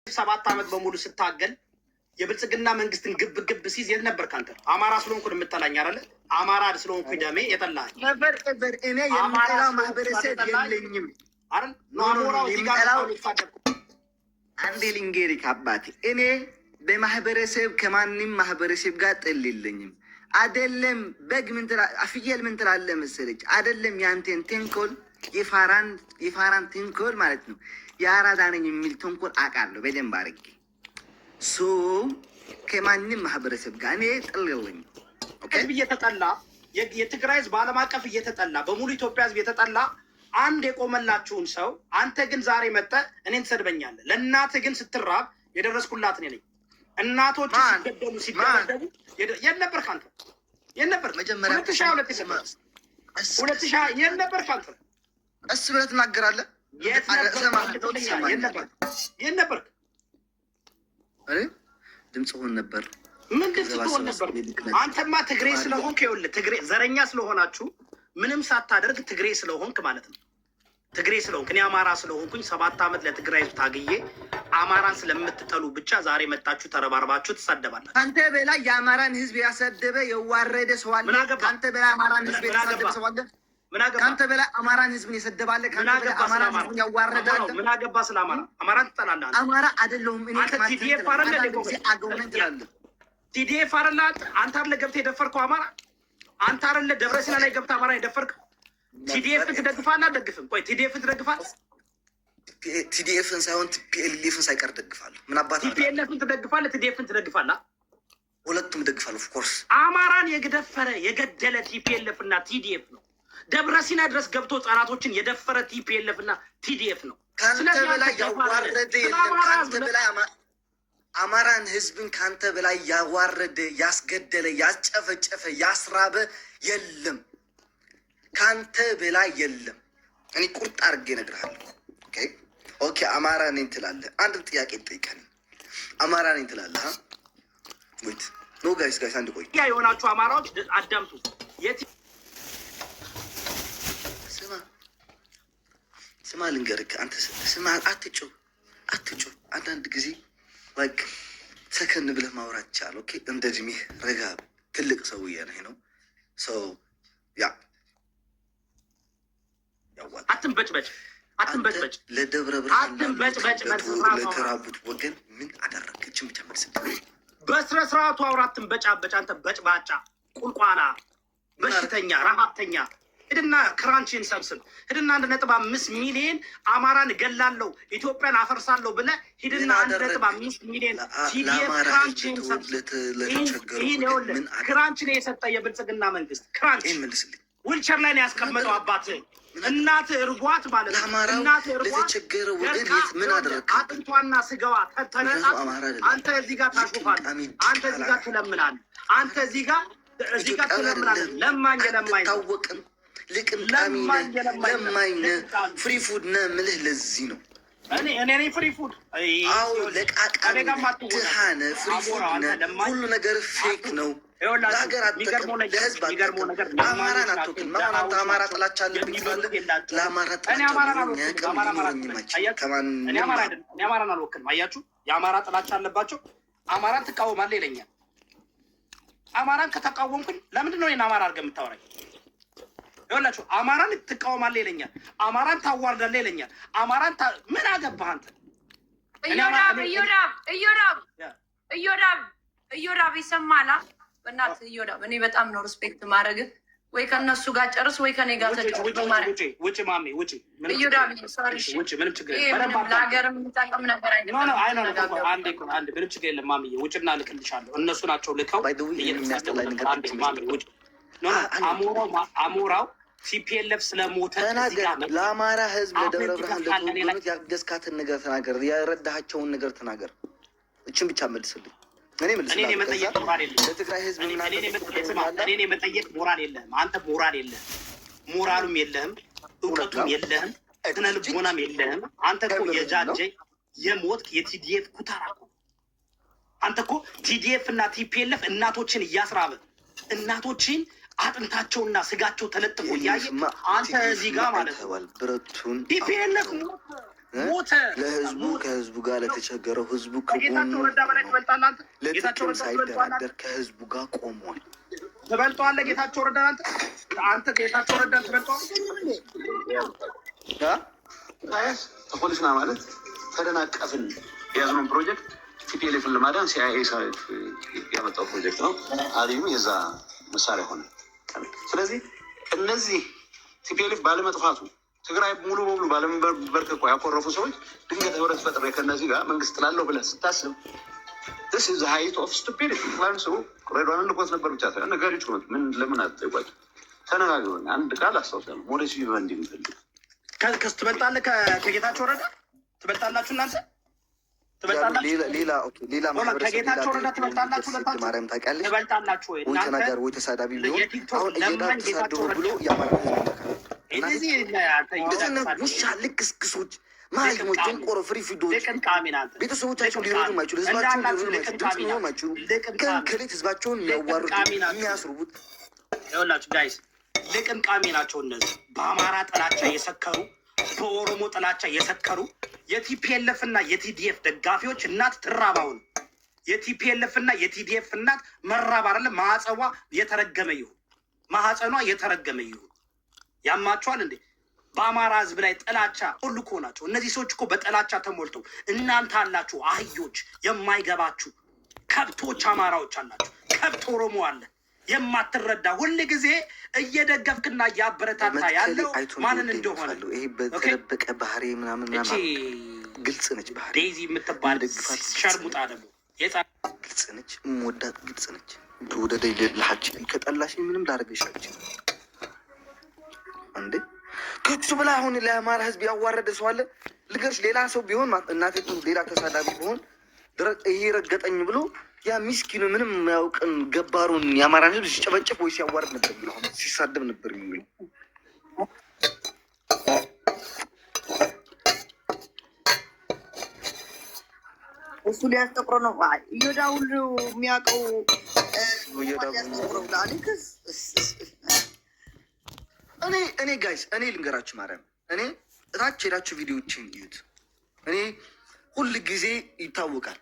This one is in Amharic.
7 ዓመት በሙሉ ስታገል የብልጽግና መንግስትን ግብ ሲዝ የት ነበር ካንተ? አማራ ስለሆንኩ የምጠላኝ አይደለ? አማራ ስለሆንኩ ደሜ የጠላኝ ነበር። እኔ የምጠላው ማህበረሰብ የለኝም አይደል? አሞራው እዚህ ጋር አንዴ ልንገርህ አባቴ፣ እኔ በማህበረሰብ ከማንም ማህበረሰብ ጋር ጥል የለኝም። አይደለም በግ ምን ፍየል ምን ትላለህ መሰለች? አይደለም ያንተን ተንኮል የፋራን ተንኮል ማለት ነው። የአራዳ ነኝ የሚል ተንኮል አውቃለሁ በደንብ አድርጌ። ከማንም ማህበረሰብ ጋር እኔ ጥል የለኝም። ህዝብ እየተጠላ የትግራይ ህዝብ በዓለም አቀፍ እየተጠላ በሙሉ ኢትዮጵያ ህዝብ የተጠላ አንድ የቆመላችሁን ሰው አንተ ግን ዛሬ መጥተህ እኔን ትሰድበኛለህ። ለእናትህ ግን ስትራብ የደረስኩላት እኔ ነኝ። እናቶች ሲገደሉ ሲደበደቡ የት ነበርክ አንተ? የት ነበርክ? መጀመሪያ 2000 የት ነበርክ አንተ? እሱ ብለህ ትናገራለህ። የት ነበርክ? ድምፅ ሆን ነበር። ምን ድምፅ ትሆን ነበር? አንተማ ትግሬ ስለሆንክ ይኸውልህ፣ ትግሬ ዘረኛ ስለሆናችሁ ምንም ሳታደርግ ትግሬ ስለሆንክ ማለት ነው። ትግሬ ስለሆንክ እኔ አማራ ስለሆንኩኝ 7 ዓመት ለትግራይ ህዝብ ታግዬ አማራን ስለምትጠሉ ብቻ ዛሬ መጣችሁ ተረባርባችሁ ትሳደባላችሁ። ከአንተ በላይ የአማራን ህዝብ ያሰደበ የዋረደ ሰው አለ? ከአንተ በላይ አማራን ህዝብ ያሰደበ ሰው አለ? ከአንተ በላይ አማራን ህዝብን የሰደባለ? ከአንተ በላይ አማራን ህዝብን ያዋረደ አለ? ምን አገባ ስለ አማራ? አማራን ትጠላለህ? አማራ አይደለሁም እኔ። ቲዲኤፍ አይደለ አገውነን ትላለህ? ቲዲኤፍ አይደለ አንተ አይደለ ገብተህ የደፈርከው አማራ? አንተ አይደለ ደብረ ሲና ላይ ገብተህ አማራ የደፈርከው? ቲዲኤፍን ትደግፋለህ? አትደግፍም? ቆይ ቲዲኤፍን ትደግፋለህ? ቲዲኤፍን ሳይሆን ቲፒኤልኤፍን ሳይቀር ደግፋለሁ። ምን አባት ቲፒኤልኤፍን ትደግፋለህ? ቲዲኤፍን ትደግፋለህ? ሁለቱም ደግፋለሁ። ኦፍ ኮርስ አማራን የገደፈረ የገደለ ቲፒኤልኤፍ እና ቲዲኤፍ ነው። ደብረ ሲና ድረስ ገብቶ ህጻናቶችን የደፈረ ቲፒኤልኤፍ እና ቲዲኤፍ ነው። ከአንተ በላይ ያዋረደ የለም። ከአንተ በላይ አማራን ህዝብን ከአንተ በላይ ያዋረደ ያስገደለ ያስጨፈጨፈ ያስራበ የለም። ከአንተ በላይ የለም። እኔ ቁርጥ አድርጌ እነግርሃለሁ። ኦኬ አማራ ነኝ ትላለህ። አንድ ጥያቄ ጠይቀኝ። አማራ ነኝ ትላለህ? ወይት ኖ ጋይስ አንድ ቆይ። ያ የሆናችሁ አማራዎች አዳምጡ። ስማ ልንገርህ፣ አንተ ስማ፣ አትጩህ። አንዳንድ ጊዜ ላይክ ሰከን ብለህ ማውራት ይቻላል። ኦኬ እንደ እድሜህ ረጋ፣ ትልቅ ሰውዬ ነህ ነው ሰው ያ አትንበጭበጭ ለደብረ ብርሃን ለተራቡት ወገን ምን አደረገችን? ብቻ መልስ በስነ ስርዓቱ አውራ። አትንበጫበጭ አንተ በጭባጫ ቁልቋላ በሽተኛ ረሀብተኛ። ሂድና ክራንችን ሰብስብ። ሂድና 1.5 ሚሊዮን አማራን እገላለሁ ኢትዮጵያን አፈርሳለሁ ብለህ ሂድና 1.5 ሚሊዮን ቲዲኤፍ ክራንችን ሰብስብ። ክራንችን የሰጠ የብልጽግና መንግስት ክራንች ዊልቸር ላይ ነው ያስቀመጠው። አባትህ እናትህ እርቧት ማለት ነው። እናትህ እርቧት ምን አደረግ? አጥንቷና ስጋዋ ተነጣጥ። አንተ እዚህ ጋር ታሾፋለህ። አንተ እዚህ ጋር ትለምናለህ። አንተ እዚህ ጋር ትለምናለህ። ለማኝ ታወቅም ልቅምጣሚ ለማኝ ፍሪ ፉድ ነህ የምልህ ለዚህ ነው። እኔ ፍሪ ፉድ አዎ፣ ለቃቃሚ ትሃነ ፍሪ ፉድ ነህ። ሁሉ ነገር ፌክ ነው። ለሀገር አትጠቅም፣ ለህዝብ አትጠቅም። አማራን አትወክልም። አንተ አማራ ጥላቻ አለብኝ ትላለህ። ለአማራ ጥላቻ አማራን አልወክልም። አያችሁ፣ የአማራ ጥላቻ አለባቸው። አማራን ትቃወማለህ ይለኛል። አማራን ከተቃወምኩኝ ለምንድን ነው ይህን አማራ አድርገህ የምታወራኝ? ይኸውላችሁ አማራን ትቃወማለህ ይለኛል። አማራን ታዋርዳለህ ይለኛል። አማራን ምን አገባህ አንተ? እዮዳብ ይሰማላ። በእናትህ እዮዳብ፣ እኔ በጣም ነው ሪስፔክት ማድረግህ። ወይ ከእነሱ ጋር ጨርስ ወይ ከኔ ጋር ተጨርስ። ውጭ ማሜ ውጭ። እዮዳብ ሶሪ፣ ምንም ችግር የለም። ለሀገር የምንጠቅም ነገር አይደለም። አንዴ ምንም ችግር የለም ማሜ። ውጭና ልክልሻለሁ። እነሱ ናቸው ልከው አሞራው ሲፒኤልኤፍ ስለሞተ ለአማራ ህዝብ ለደብረ ብርሃን ለተወገኑት ያገዝካትን ነገር ተናገር። ያረዳሃቸውን ነገር ተናገር። እችን ብቻ መልስልኝ። እኔ መጠየቅ ሞራል የለም። ለትግራይ ህዝብ እኔ መጠየቅ ሞራል የለህም። አንተ ሞራል የለህም። ሞራሉም የለህም፣ እውቀቱም የለህም፣ ስነ ልቦናም የለህም። አንተ እኮ የጃጀ የሞትክ የቲዲኤፍ ኩታራ እኮ አንተ እኮ ቲዲኤፍ እና ቲፒኤልኤፍ እናቶችን እያስራበ እናቶችን አጥንታቸውና ስጋቸው ተለጥፎ እያየ አንተ እዚህ ጋር ማለት ነው ብረቱን ቲፒኤልኤፍ ሞተ። ለህዝቡ ከህዝቡ ጋር ለተቸገረው ህዝቡ ከጌታቸው ረዳ በላይ ትበልጣለህ አንተ። ለጥቅም ሳይደራደር ከህዝቡ ጋር ቆሟል። ትበልጠዋለህ ጌታቸው ረዳ አንተ ጌታቸው ረዳ ትበልጠዋለህ። ፖሊስና ማለት ተደናቀፍን የያዝነውን ፕሮጀክት ቲፒኤልኤፍን ለማዳን ሲአይኤ ያመጣው ፕሮጀክት ነው። አብይም የዛ መሳሪያ ሆነ። ስለዚህ እነዚህ ቲፒኤልኤፍ ባለመጥፋቱ ትግራይ ሙሉ በሙሉ ባለመበርከኳ ያኮረፉ ሰዎች ድንገት ህብረት ፈጥሬ ከእነዚህ ጋር መንግስት ጥላለሁ ብለህ ስታስብ this is the height of stupidity። ፕላን ሰው ሬድዋን ልኮት ነበር ብቻ ሳይሆን ነገሪቱ ነው። ምን ለምን አትጠይቋቸው? ተነጋግረን አንድ ቃል አስታውሳለሁ። ሞዴስ ይበንድ የሚፈልግ ትበልጣለህ ከጌታቸው ረዳ ትበልጣላችሁ እናንተ ሌላ ከጌታቸው ረዳ ትበልጣላችሁ። ማርያም ታውቂያለሽ? ትበልጣላችሁ ወይ ወይ ተናጋሪ ወይ ተሳዳቢ ቢሆን አሁን እየዳር ተሳደቡ ብሎ ያማራ ውሻ ልክስክሶች ማይሞች ጀንቆሮ ፍሪ ፊዶች ቤተሰቦቻቸውን ሊረዱ ማይችሉ ህዝባቸውን ሊረዱ ማይችሉ ድምፅ ሊሆኑ ማይችሉ ከሌት ህዝባቸውን የሚያዋርዱ የሚያስሩቡት ይኸውላችሁ ጋይስ ልቅምቃሚ ናቸው እነዚህ። በአማራ ጥላቻ የሰከሩ በኦሮሞ ጥላቻ የሰከሩ የቲፒኤልኤፍ እና የቲዲኤፍ ደጋፊዎች እናት ትራባውን የቲፒኤልኤፍ እና የቲዲኤፍ እናት መራብ አይደለም ማህፀኗ የተረገመ ይሁን ማህፀኗ የተረገመ ይሁን። ያማችኋል እንዴ? በአማራ ህዝብ ላይ ጥላቻ ሁሉ እኮ ናቸው እነዚህ ሰዎች እኮ በጥላቻ ተሞልተው። እናንተ አላችሁ አህዮች የማይገባችሁ ከብቶች አማራዎች አላችሁ። ከብት ኦሮሞ አለ የማትረዳ ሁል ጊዜ እየደገፍክና እያበረታታ ያለው ማንን እንደሆነ ይሄ በተደበቀ ባህሪ ምናምን ግልጽ ነች። ባህሪ ዴዚ የምትባል ሸርሙጣ ደግሞ ግልጽ ነች። የምወዳት ግልጽ ነች። ወደ ደይልልሃች ከጠላሽ ምንም ላደርግሻች እንዴ ከሱ በላይ አሁን ለአማራ ህዝብ ያዋረደ ሰው አለ ልገርሽ። ሌላ ሰው ቢሆን እናቴ ሌላ ተሳዳቢ ቢሆን ይሄ ረገጠኝ ብሎ ያ ሚስኪኑ ምንም የማያውቅን ገባሩን የአማራን ህዝብ ሲጨበጭፍ ወይ ሲያዋርድ ነበር የሚለው፣ ሲሳደብ ነበር የሚለው። እሱ ሊያስጠቁረው ነው እዮዳ ሁሉ የሚያውቀው እኔ ጋይስ እኔ ልንገራችሁ ማርያም እኔ እታች ሄዳችሁ ቪዲዮዎችን እዩት። እኔ ሁል ጊዜ ይታወቃል